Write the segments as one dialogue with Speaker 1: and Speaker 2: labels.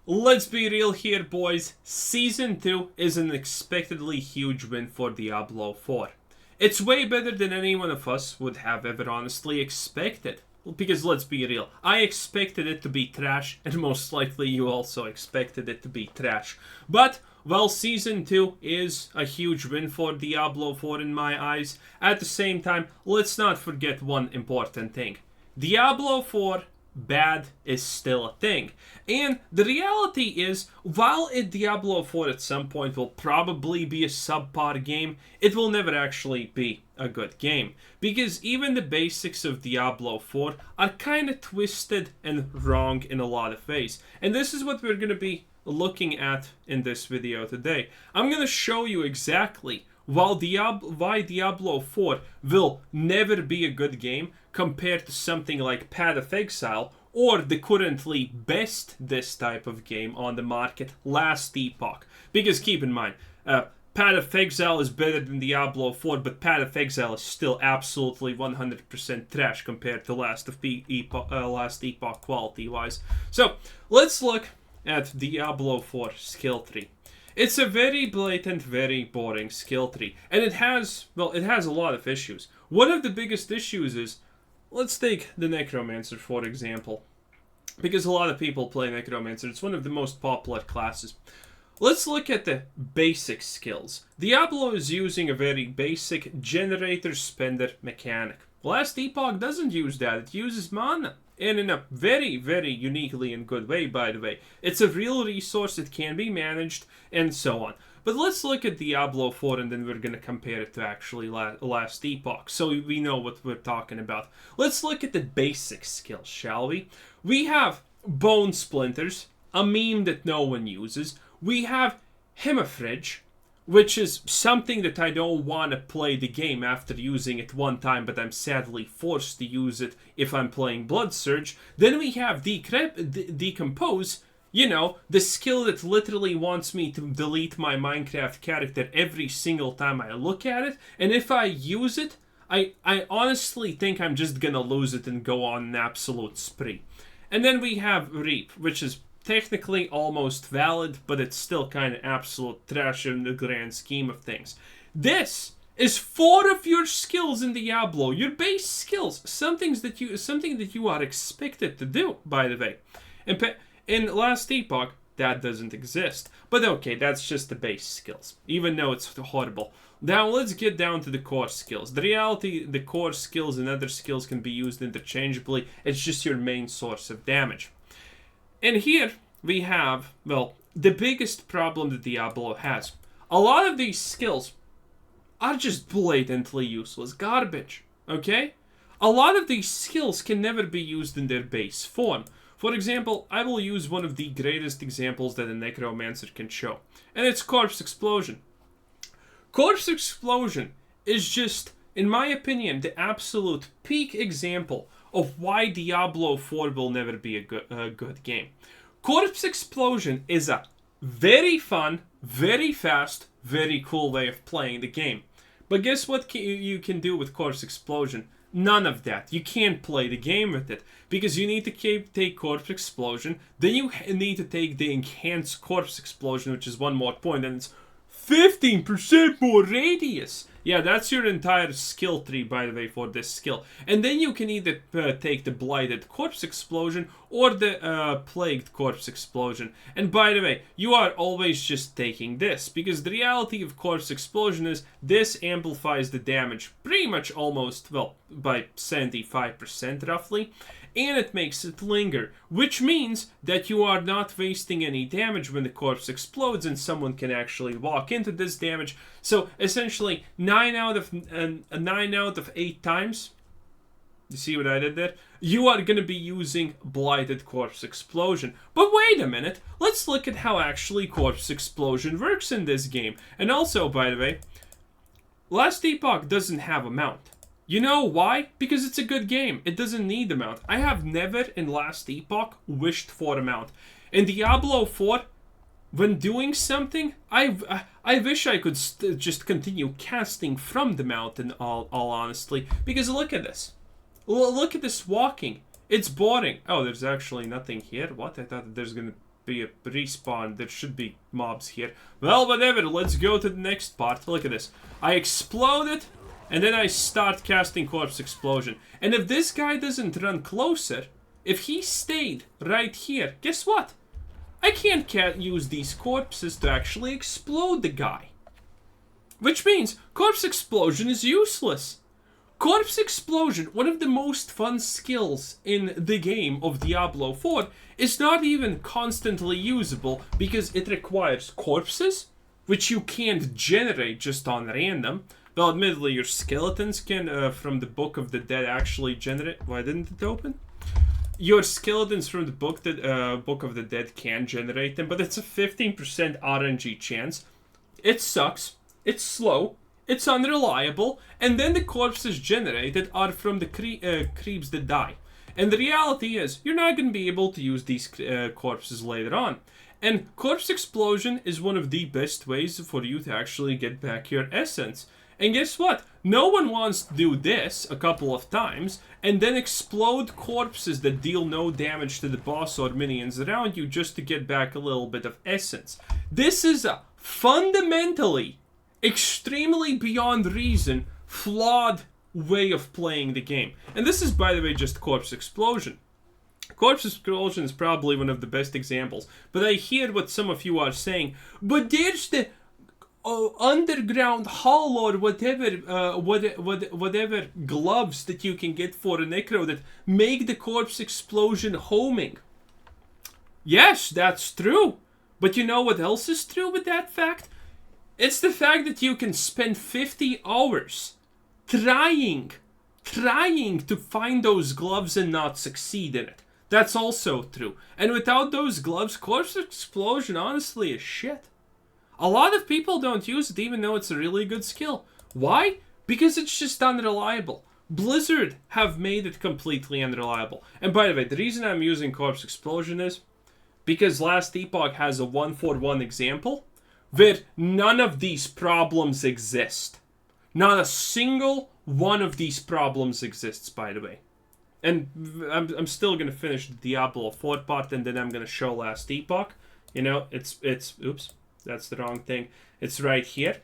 Speaker 1: Let's be real here, boys. Season 2 is an unexpectedly huge win for Diablo 4. It's way better than any one of us would have ever honestly expected. Because let's be real, I expected it to be trash, and most likely you also expected it to be trash. But, while Season 2 is a huge win for Diablo 4 in my eyes, at the same time, let's not forget one important thing. Diablo 4 bad is still a thing. And the reality is, while Diablo 4 at some point will probably be a subpar game, it will never actually be a good game. Because even the basics of Diablo 4 are kind of twisted and wrong in a lot of ways. And this is what we're going to be looking at in this video today. I'm going to show you exactly why Diablo 4 will never be a good game compared to something like Path of Exile or the currently best this type of game on the market, Last Epoch. Because keep in mind, Path of Exile is better than Diablo 4, but Path of Exile is still absolutely 100% trash compared to Last Epoch quality-wise. So, let's look at Diablo 4 skill tree. It's a very blatant, very boring skill tree. And it has a lot of issues. One of the biggest issues is, let's take the Necromancer for example. Because a lot of people play Necromancer. It's one of the most popular classes. Let's look at the basic skills. Diablo is using a very basic generator-spender mechanic. Last Epoch doesn't use that. It uses mana. And in a very, very uniquely and good way, by the way. It's a real resource, it can be managed, and so on. But let's look at Diablo 4 and then we're going to compare it to actually Last Epoch, so we know what we're talking about. Let's look at the basic skills, shall we? We have Bone Splinters, a meme that no one uses. We have Hemifridge, which is something that I don't want to play the game after using it one time, but I'm sadly forced to use it if I'm playing Blood Surge. Then we have Decompose, you know, the skill that literally wants me to delete my Minecraft character every single time I look at it, and if I use it, I honestly think I'm just gonna lose it and go on an absolute spree. And then we have Reap, which is technically almost valid, but it's still kind of absolute trash in the grand scheme of things. This is 4 of your skills in Diablo, your base skills, something that you are expected to do, by the way. In Last Epoch, that doesn't exist. But okay, that's just the base skills, even though it's horrible. Now let's get down to the core skills. The reality, the core skills and other skills can be used interchangeably. It's just your main source of damage. And here we have, well, the biggest problem that Diablo has. A lot of these skills are just blatantly useless garbage, okay? A lot of these skills can never be used in their base form. For example, I will use one of the greatest examples that a Necromancer can show, and it's Corpse Explosion. Corpse Explosion is just, in my opinion, the absolute peak example of why Diablo 4 will never be a good game. Corpse Explosion is a very fun, very fast, very cool way of playing the game. But guess what you can do with Corpse Explosion? None of that. You can't play the game with it. Because you need to take Corpse Explosion, then you need to take the Enhanced Corpse Explosion, which is one more point, and it's 15% more radius. Yeah, that's your entire skill tree, by the way, for this skill. And then you can either take the Blighted Corpse Explosion or the Plagued Corpse Explosion. And by the way, you are always just taking this, because the reality of Corpse Explosion is this amplifies the damage pretty much almost, well, by 75% roughly. And it makes it linger, which means that you are not wasting any damage when the corpse explodes and someone can actually walk into this damage. So essentially 9 out of 8 times, you see what I did there? You are going to be using Blighted Corpse Explosion. But wait a minute, let's look at how actually Corpse Explosion works in this game. And also, by the way, Last Epoch doesn't have a mount. You know why? Because it's a good game. It doesn't need a mount. I have never in Last Epoch wished for a mount. In Diablo 4, when doing something, I wish I could just continue casting from the mount in all honesty. Because look at this. Look at this walking. It's boring. Oh, there's actually nothing here. What? I thought there's gonna be a respawn. There should be mobs here. Well, whatever. Let's go to the next part. Look at this. I explode it, and then I start casting Corpse Explosion. And if this guy doesn't run closer, if he stayed right here, guess what? I can't use these corpses to actually explode the guy. Which means Corpse Explosion is useless. Corpse Explosion, one of the most fun skills in the game of Diablo 4, is not even constantly usable because it requires corpses, which you can't generate just on random. Well, admittedly, your skeletons can, from the Book of the Dead, actually generate... Why didn't it open? Your skeletons from the Book of the Dead can generate them, but it's a 15% RNG chance. It sucks. It's slow. It's unreliable. And then the corpses generated are from the creeps that die. And the reality is, you're not going to be able to use these corpses later on. And Corpse Explosion is one of the best ways for you to actually get back your essence. And guess what? No one wants to do this a couple of times and then explode corpses that deal no damage to the boss or minions around you just to get back a little bit of essence. This is a fundamentally, extremely beyond reason, flawed way of playing the game. And this is, by the way, just Corpse Explosion. Corpse Explosion is probably one of the best examples. But I hear what some of you are saying. But there's the underground hull or whatever gloves that you can get for a necro that make the Corpse Explosion homing. Yes, that's true. But you know what else is true with that fact? It's the fact that you can spend 50 hours trying to find those gloves and not succeed in it. That's also true. And without those gloves, Corpse Explosion honestly is shit. A lot of people don't use it even though it's a really good skill. Why? Because it's just unreliable. Blizzard have made it completely unreliable. And by the way, the reason I'm using Corpse Explosion is because Last Epoch has a 1-for-1 example where none of these problems exist. Not a single one of these problems exists, by the way. And I'm still going to finish the Diablo 4 part, and then I'm going to show Last Epoch. You know, it's oops, that's the wrong thing. It's right here.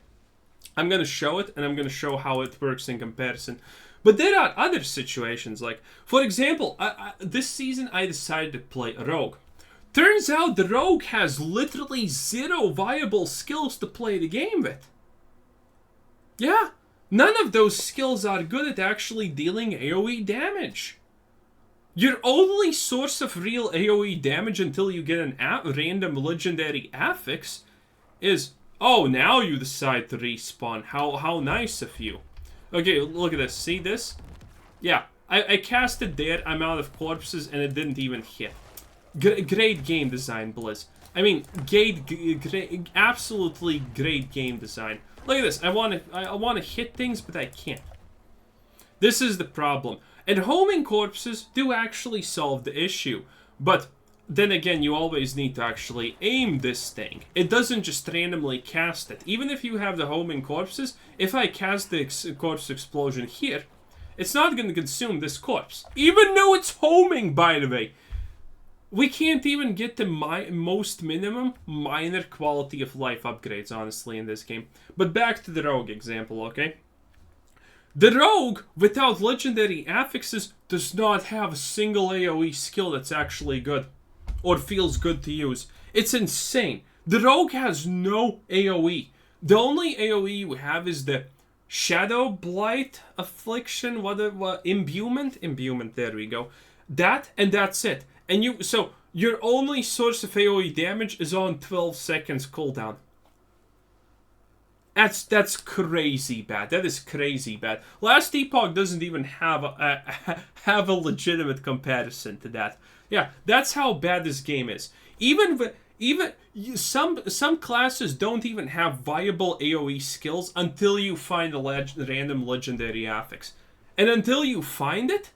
Speaker 1: I'm going to show it, and I'm going to show how it works in comparison. But there are other situations, like, for example, this season I decided to play a rogue. Turns out the rogue has literally 0 viable skills to play the game with. Yeah, none of those skills are good at actually dealing AoE damage. Your only source of real AoE damage until you get an random legendary affix is, oh, now you decide to respawn. How nice of you. Okay, look at this. See this? Yeah, I cast it there, I'm out of corpses, and it didn't even hit. Great game design, Blizz. I mean, great, absolutely great game design. Look at this. I want to hit things, but I can't. This is the problem. And homing corpses do actually solve the issue, but then again, you always need to actually aim this thing. It doesn't just randomly cast it. Even if you have the homing corpses, if I cast the Corpse Explosion here, it's not going to consume this corpse. Even though it's homing, by the way. We can't even get the most minimum minor quality of life upgrades, honestly, in this game. But back to the rogue example, okay? The rogue, without legendary affixes, does not have a single AoE skill that's actually good. Or feels good to use. It's insane. The rogue has no AoE. The only AoE you have is the Shadow Blight Affliction, what Imbuement? Imbuement, there we go. That, and that's it. And so your only source of AoE damage is on 12 seconds cooldown. That's crazy bad. That is crazy bad. Last Epoch doesn't even have a legitimate comparison to that. Yeah, that's how bad this game is. Some classes don't even have viable AoE skills until you find a random legendary affix. And until you find it,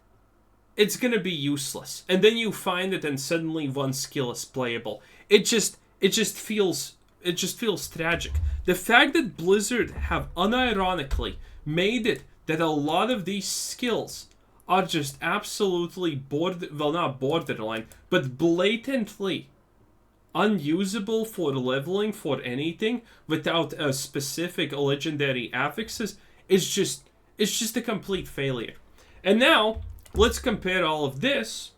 Speaker 1: it's gonna be useless. And then you find it and suddenly one skill is playable. It just feels tragic. The fact that Blizzard have unironically made it that a lot of these skills are just absolutely not borderline, but blatantly unusable for leveling for anything without a specific legendary affixes is just a complete failure. And now let's compare all of this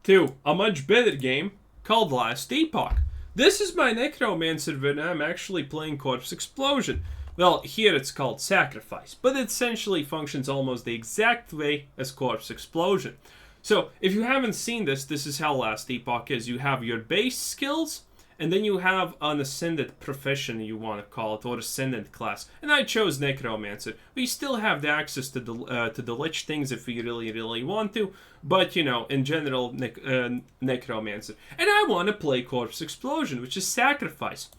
Speaker 1: to a much better game called Last Epoch. This is my Necromancer when I'm actually playing Corpse Explosion. Well, here it's called Sacrifice, but it essentially functions almost the exact way as Corpse Explosion. So, if you haven't seen this, this is how Last Epoch is. You have your base skills, and then you have an ascended profession, you want to call it, or ascendant class. And I chose Necromancer. We still have the access to the Lich things if we really, really want to, but, you know, in general, Necromancer. And I want to play Corpse Explosion, which is Sacrifice.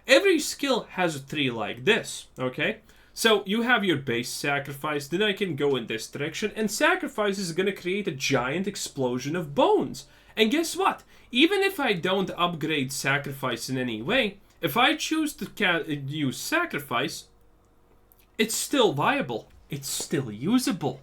Speaker 1: Every skill has a tree like this, okay? So you have your base Sacrifice, then I can go in this direction, and Sacrifice is going to create a giant explosion of bones. And guess what? Even if I don't upgrade Sacrifice in any way, if I choose to use Sacrifice, it's still viable. It's still usable.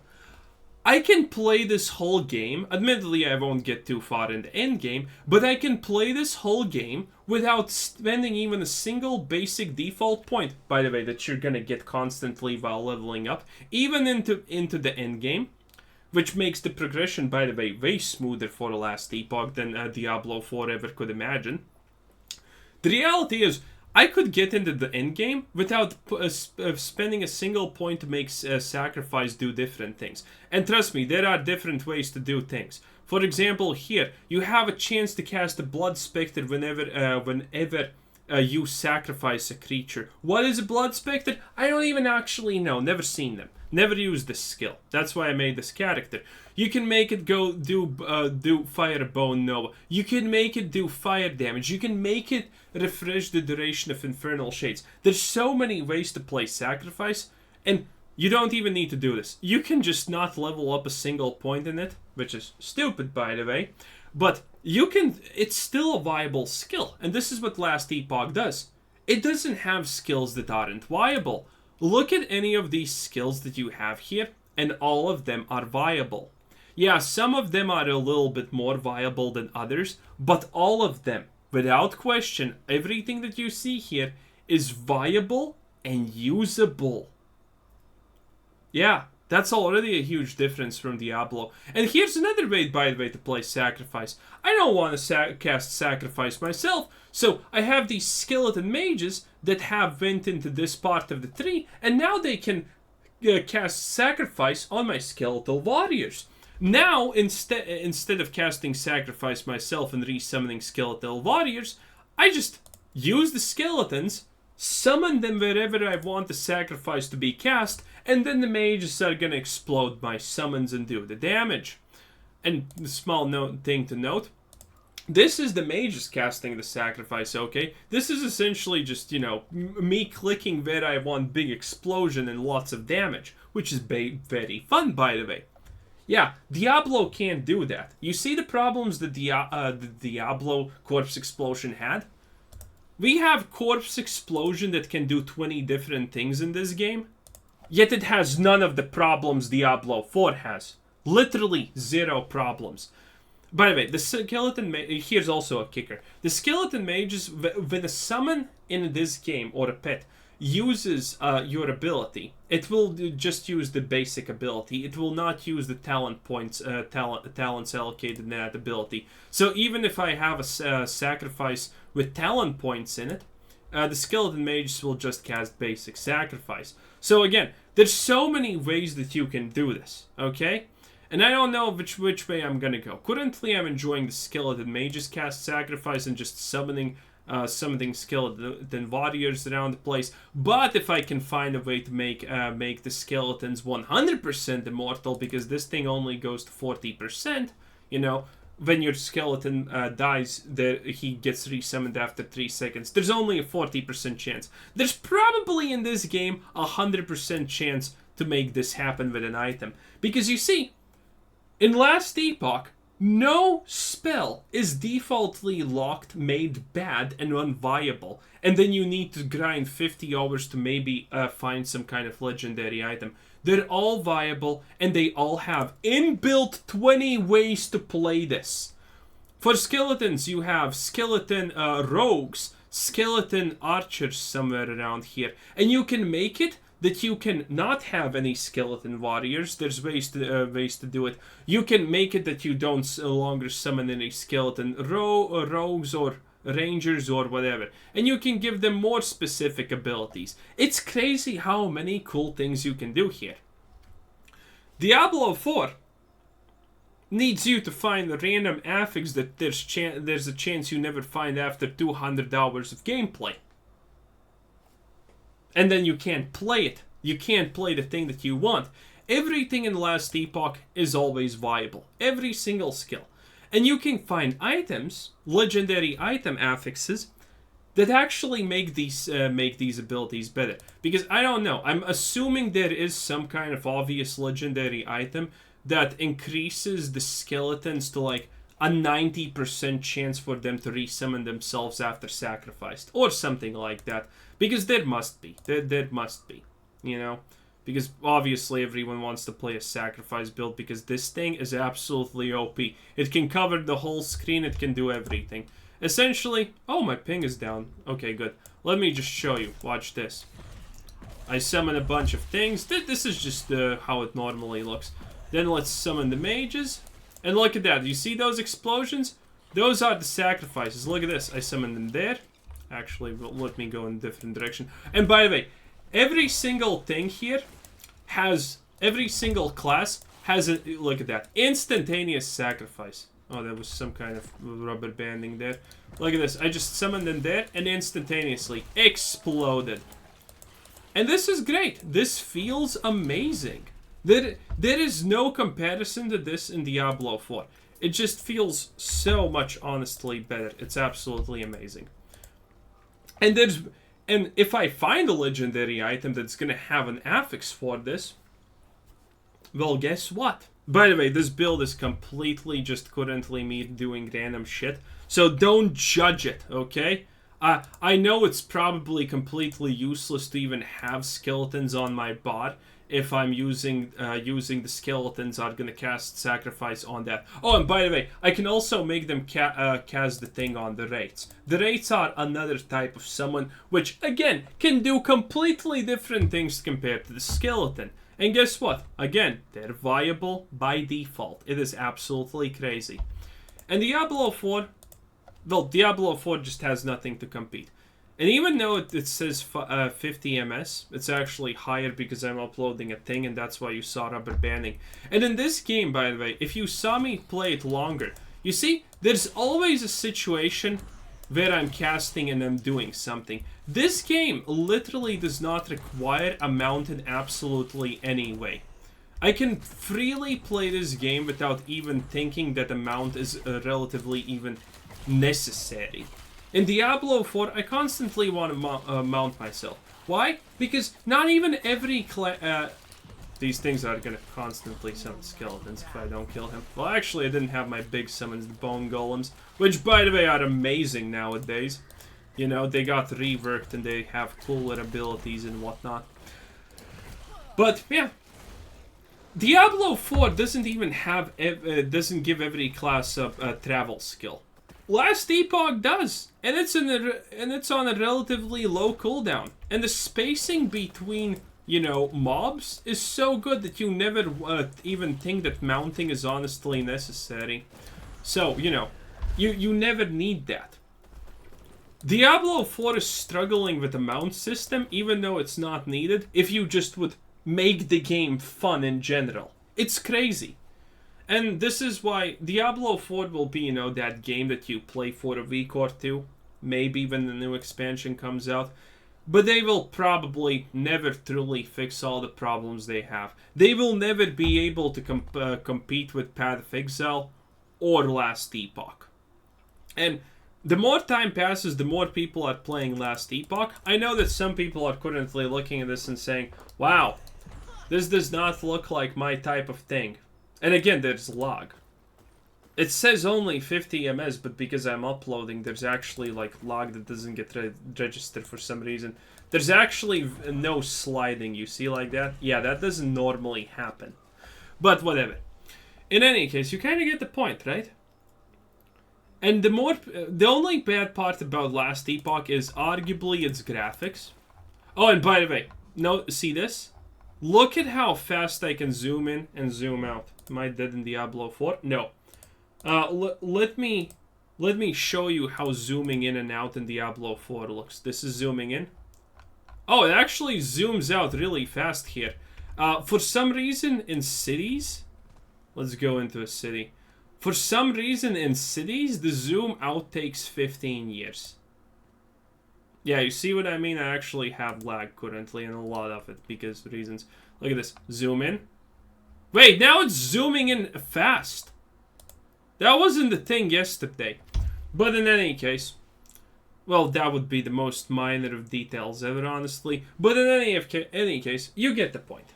Speaker 1: I can play this whole game. Admittedly, I won't get too far in the end game, but I can play this whole game without spending even a single basic default point, by the way, that you're gonna get constantly while leveling up, even into the end game, which makes the progression, by the way, way smoother for the Last Epoch than Diablo 4 ever could imagine. The reality is, I could get into the end game without spending a single point to make Sacrifice do different things. And trust me, there are different ways to do things. For example, here, you have a chance to cast a Blood Spectre whenever you sacrifice a creature. What is a Blood Spectre? I don't even actually know. Never seen them. Never used this skill. That's why I made this character. You can make it go do Fire Bone Nova. You can make it do fire damage. You can make it refresh the duration of Infernal Shades. There's so many ways to play Sacrifice, and you don't even need to do this. You can just not level up a single point in it, which is stupid, by the way. But you can. It's still a viable skill, and this is what Last Epoch does. It doesn't have skills that aren't viable. Look at any of these skills that you have here, and all of them are viable. Yeah, some of them are a little bit more viable than others, but all of them, without question, everything that you see here is viable and usable. Yeah, that's already a huge difference from Diablo. And here's another way, by the way, to play Sacrifice. I don't want to cast Sacrifice myself, so I have these skeleton mages that have went into this part of the tree, and now they can cast Sacrifice on my skeletal warriors. Now, instead of casting Sacrifice myself and resummoning skeletal warriors, I just use the skeletons, summon them wherever I want the Sacrifice to be cast, and then the mages are gonna explode my summons and do the damage. And the small thing to note, this is the mages casting the Sacrifice, okay? This is essentially just, you know, me clicking where I want big explosion and lots of damage, which is very fun, by the way. Yeah, Diablo can't do that. You see the problems that the Diablo Corpse Explosion had? We have Corpse Explosion that can do 20 different things in this game, yet it has none of the problems Diablo 4 has. Literally 0 problems. By the way, the skeleton here's also a kicker. The skeleton mages, when a summon in this game, or a pet, uses your ability, it will just use the basic ability. It will not use the talent points, talents allocated in that ability. So even if I have a Sacrifice with talent points in it, the skeleton mages will just cast basic Sacrifice. So again, there's so many ways that you can do this, okay? And I don't know which way I'm gonna go. Currently, I'm enjoying the skeleton mages cast Sacrifice and just summoning skeleton warriors around the place. But if I can find a way to make the skeletons 100% immortal, because this thing only goes to 40%, you know, when your skeleton dies, he gets resummoned after 3 seconds. There's only a 40% chance. There's probably in this game a 100% chance to make this happen with an item. Because you see, in Last Epoch, no spell is defaultly locked, made bad, and unviable. And then you need to grind 50 hours to maybe find some kind of legendary item. They're all viable, and they all have inbuilt 20 ways to play this. For skeletons, you have skeleton rogues, skeleton archers somewhere around here. And you can make it that you can not have any skeleton warriors. There's ways to do it. You can make it that you don't longer summon any skeleton rogues or rangers or whatever. And you can give them more specific abilities. It's crazy how many cool things you can do here. Diablo 4 needs you to find a random affix that there's a chance you never find after 200 hours of gameplay. And then you can't play it. You can't play the thing that you want. Everything in Last Epoch is always viable. Every single skill. And you can find items, legendary item affixes, that actually make these abilities better. Because I don't know. I'm assuming there is some kind of obvious legendary item that increases the skeletons to like a 90% chance for them to resummon themselves after sacrificed. Or something like that. Because there must be. There must be. You know? Because obviously everyone wants to play a sacrifice build because this thing is absolutely OP. It can cover the whole screen. It can do everything. Essentially... Oh, my ping is down. Okay, good. Let me just show you. Watch this. I summon a bunch of things. This is just how it normally looks. Then let's summon the mages. And look at that. You see those explosions? Those are the sacrifices. Look at this. I summoned them there. Actually, let me go in a different direction. And by the way, every single thing here has... Every single class has a... Look at that. Instantaneous sacrifice. Oh, there was some kind of rubber banding there. Look at this. I just summoned them there and instantaneously exploded. And this is great. This feels amazing. There is no comparison to this in Diablo 4. It just feels so much honestly better. It's absolutely amazing. And if I find a legendary item that's gonna have an affix for this, well, guess what? By the way, this build is completely just currently me doing random shit, so don't judge it, okay? I know it's probably completely useless to even have skeletons on my bot if I'm using the skeletons are gonna cast sacrifice on that. Oh, and by the way, I can also make them cast the thing on the wraiths. The wraiths are another type of summon, which again can do completely different things compared to the skeleton. And guess what? Again, they're viable by default. It is absolutely crazy. And Diablo 4, well, Diablo 4 just has nothing to compete. And even though it says 50 ms, it's actually higher because I'm uploading a thing, and that's why you saw rubber banding. And in this game, by the way, if you saw me play it longer, you see, there's always a situation where I'm casting and I'm doing something. This game literally does not require a mount in absolutely any way. I can freely play this game without even thinking that a mount is relatively even necessary. In Diablo 4, I constantly want to mount myself. Why? Because not even every these things are gonna constantly summon skeletons if I don't kill him. Well, actually, I didn't have my big summons, the bone golems, which, by the way, are amazing nowadays. You know, they got reworked and they have cooler abilities and whatnot. But yeah, Diablo 4 doesn't even have doesn't give every class a travel skill. Last Epoch does, and it's on a relatively low cooldown, and the spacing between, you know, mobs is so good that you never even think that mounting is honestly necessary. So, you know, you never need that. Diablo 4 is struggling with the mount system, even though it's not needed, if you just would make the game fun in general. It's crazy. And this is why Diablo 4 will be, you know, that game that you play for a week or two, maybe when the new expansion comes out. But they will probably never truly fix all the problems they have. They will never be able to compete with Path of Exile or Last Epoch. And the more time passes, the more people are playing Last Epoch. I know that some people are currently looking at this and saying, wow, this does not look like my type of thing. And again, there's lag. It says only 50 ms, but because I'm uploading, there's actually like lag that doesn't get registered for some reason. There's actually no sliding, you see like that? Yeah, that doesn't normally happen. But whatever. In any case, you kind of get the point, right? And the only bad part about Last Epoch is arguably its graphics. Oh, and by the way, no, see this? Look at how fast I can zoom in and zoom out. Am I dead in Diablo 4? No. Let me show you how zooming in and out in Diablo 4 looks. This is zooming in. Oh, it actually zooms out really fast here. For some reason in cities, let's go into a city. For some reason in cities, the zoom out takes 15 years. Yeah, you see what I mean? I actually have lag currently and a lot of it because of reasons. Look at this. Zoom in. Wait, now it's zooming in fast. That wasn't the thing yesterday. But in any case, well, that would be the most minor of details ever, honestly. But in any case, you get the point.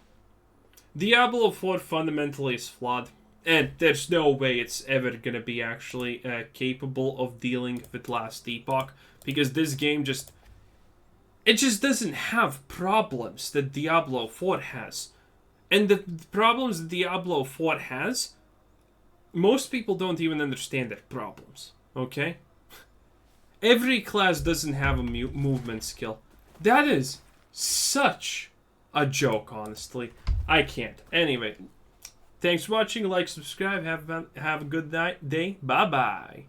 Speaker 1: Diablo 4 fundamentally is flawed. And there's no way it's ever going to be actually capable of dealing with Last Epoch. Because this game just... It just doesn't have problems that Diablo 4 has. And the problems that Diablo 4 has, most people don't even understand their problems. Okay? Every class doesn't have a movement skill. That is such a joke, honestly. I can't. Anyway, thanks for watching. Like, subscribe. Have a good night, day. Bye-bye.